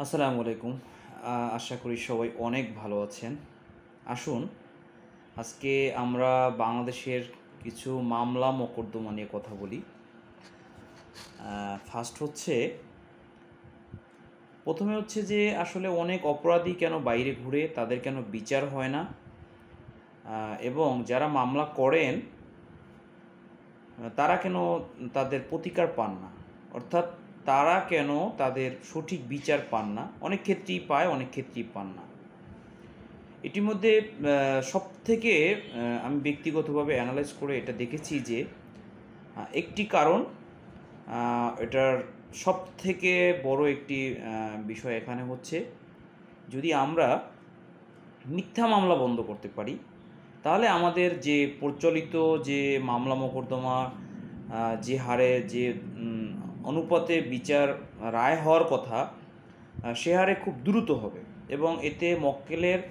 আসসালামু আলাইকুম। আশা করি সবাই অনেক ভালো আছেন। আসুন আজকে আমরা বাংলাদেশের কিছু মামলা মোকদ্দমা নিয়ে কথা বলি। ফার্স্ট হচ্ছে, প্রথমে হচ্ছে যে আসলে অনেক অপরাধী কেন বাইরে ঘুরে, তাদের কেন বিচার হয় না, এবং যারা মামলা করেন তারা কেন তাদের প্রতিকার পান না, অর্থাৎ তারা কেন তাদের সঠিক বিচার পান না। অনেক ক্ষেত্রেই পায়, অনেক ক্ষেত্রেই পান না। এটির মধ্যে সবথেকে আমি ব্যক্তিগতভাবে অ্যানালাইজ করে এটা দেখেছি যে একটি কারণ, এটার সবথেকে বড় একটি বিষয় এখানে হচ্ছে, যদি আমরা মিথ্যা মামলা বন্ধ করতে পারি, তাহলে আমাদের যে প্রচলিত যে মামলা মোকদ্দমা যে হারে যে অনুপাতে বিচার রায় হওয়ার কথা, সে হারে খুব দ্রুত হবে। এবং এতে মক্কেলের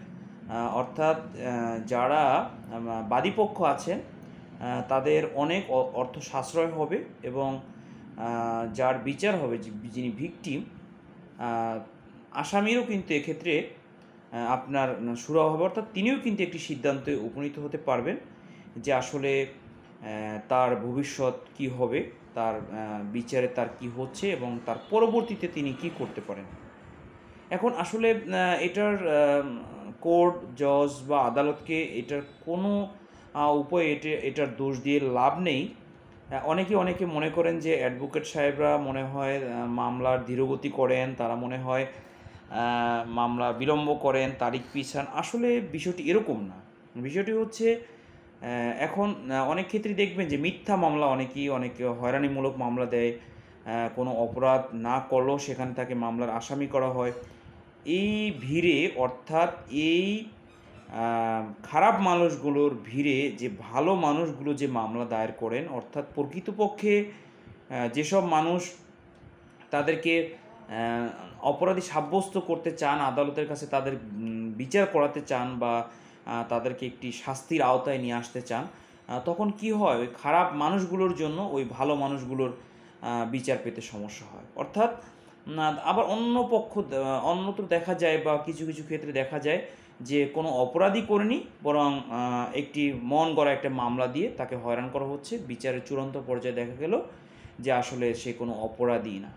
অর্থাৎ যারা বাদীপক্ষ আছেন তাদের অনেক অর্থ সাশ্রয় হবে, এবং যার বিচার হবে, যিনি ভিকটিম আসামিরও কিন্তু এক্ষেত্রে আপনার সুরাহা হবে, অর্থাৎ তিনিও কিন্তু একটি সিদ্ধান্তে উপনীত হতে পারবেন যে আসলে তার ভবিষ্যৎ কি হবে, তার বিচারে তার কি হচ্ছে, এবং তার পরবর্তীতে তিনি কি করতে পারেন। এখন আসলে এটার কোর্ট, জজ বা আদালতকে এটার কোনো উপায়ে এটার দোষ দিয়ে লাভ নেই। অনেকে মনে করেন যে অ্যাডভোকেট সাহেবরা মনে হয় মামলার ধীরগতি করেন, তারা মনে হয় মামলা বিলম্ব করেন, তারিখ পিছান। আসলে বিষয়টি এরকম না। বিষয়টি হচ্ছে, এখন অনেক ক্ষেত্রেই দেখবেন যে মিথ্যা মামলা অনেকে হয়রানিমূলক মামলা দেয়, কোনো অপরাধ না করলেও সেখানে তাকে মামলার আসামি করা হয়। এই ভিড়ে, অর্থাৎ এই খারাপ মানুষগুলোর ভিড়ে যে ভালো মানুষগুলো যে মামলা দায়ের করেন, অর্থাৎ প্রকৃতপক্ষে যেসব মানুষ তাদেরকে অপরাধী সাব্যস্ত করতে চান, আদালতের কাছে তাদের বিচার করাতে চান, বা তাদেরকে একটি শাস্তির আওতায় নিয়ে আসতে চান, তখন কি হয়, ওই খারাপ মানুষগুলোর জন্য ওই ভালো মানুষগুলোর বিচার পেতে সমস্যা হয়। অর্থাৎ আবার অন্যত্র দেখা যায়, বা কিছু কিছু ক্ষেত্রে দেখা যায় যে কোনো অপরাধী করেনি, বরং একটি মন গড়া একটা মামলা দিয়ে তাকে হয়রান করা হচ্ছে। বিচারের চূড়ান্ত পর্যায়ে দেখা গেল যে আসলে সে কোনো অপরাধী না।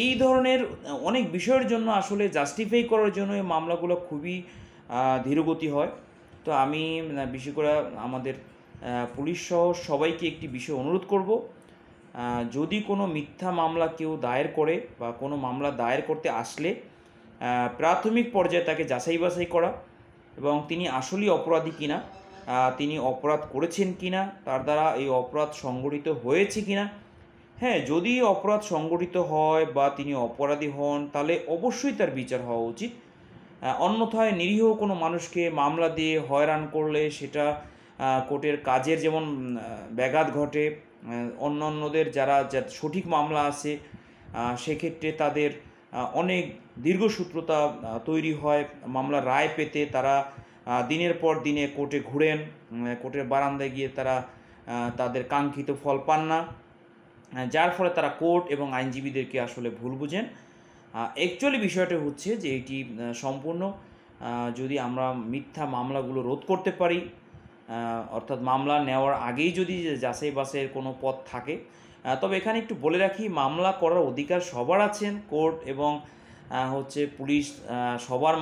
এই ধরনের অনেক বিষয়ের জন্য আসলে জাস্টিফাই করার জন্য এই মামলাগুলো খুবই ধীরগতি হয়। তো আমি বিশেষ করে আমাদের পুলিশ সহ সবাইকে একটি বিষয় অনুরোধ করব, যদি কোনো মিথ্যা মামলা কেউ দায়ের করে বা কোনো মামলা দায়ের করতে আসলে প্রাথমিক পর্যায়ে তাকে যাচাই বাছাই করা, এবং তিনি আসলেই অপরাধী কিনা, তিনি অপরাধ করেছেন কিনা, তার দ্বারা এই অপরাধ সংগঠিত হয়েছে কিনা। হ্যাঁ, যদি অপরাধ সংগঠিত হয় বা তিনি অপরাধী হন, তাহলে অবশ্যই তার বিচার হওয়া উচিত। অন্যথায় নিরীহ কোনো মানুষকে মামলা দিয়ে হয়রান করলে সেটা কোর্টের কাজের যেমন ব্যাঘাত ঘটে, অন্যান্যদের যারা সঠিক মামলা আছে সেক্ষেত্রে তাদের অনেক দীর্ঘসূত্রতা তৈরি হয়। মামলার রায় পেতে তারা দিনের পর দিনে কোর্টে ঘুরেন, কোর্টের বারান্দায় গিয়ে তারা তাদের কাঙ্ক্ষিত ফল পান না, যার ফলে তারা কোর্ট এবং আইনজীবীদেরকে আসলে ভুল বুঝেন। অ্যাকচুয়ালি বিষয়টা হচ্ছে যে এটি সম্পূর্ণ, যদি আমরা মিথ্যা মামলাগুলো রোধ করতে পারি, অর্থাৎ মামলা নেওয়ার আগেই যদি যাচাই বাছাইয়ের কোনো পথ থাকে। তবে এখানে একটু বলে রাখি, মামলা করার অধিকার সবার আছেন, কোর্ট এবং হচ্ছে পুলিশ সবার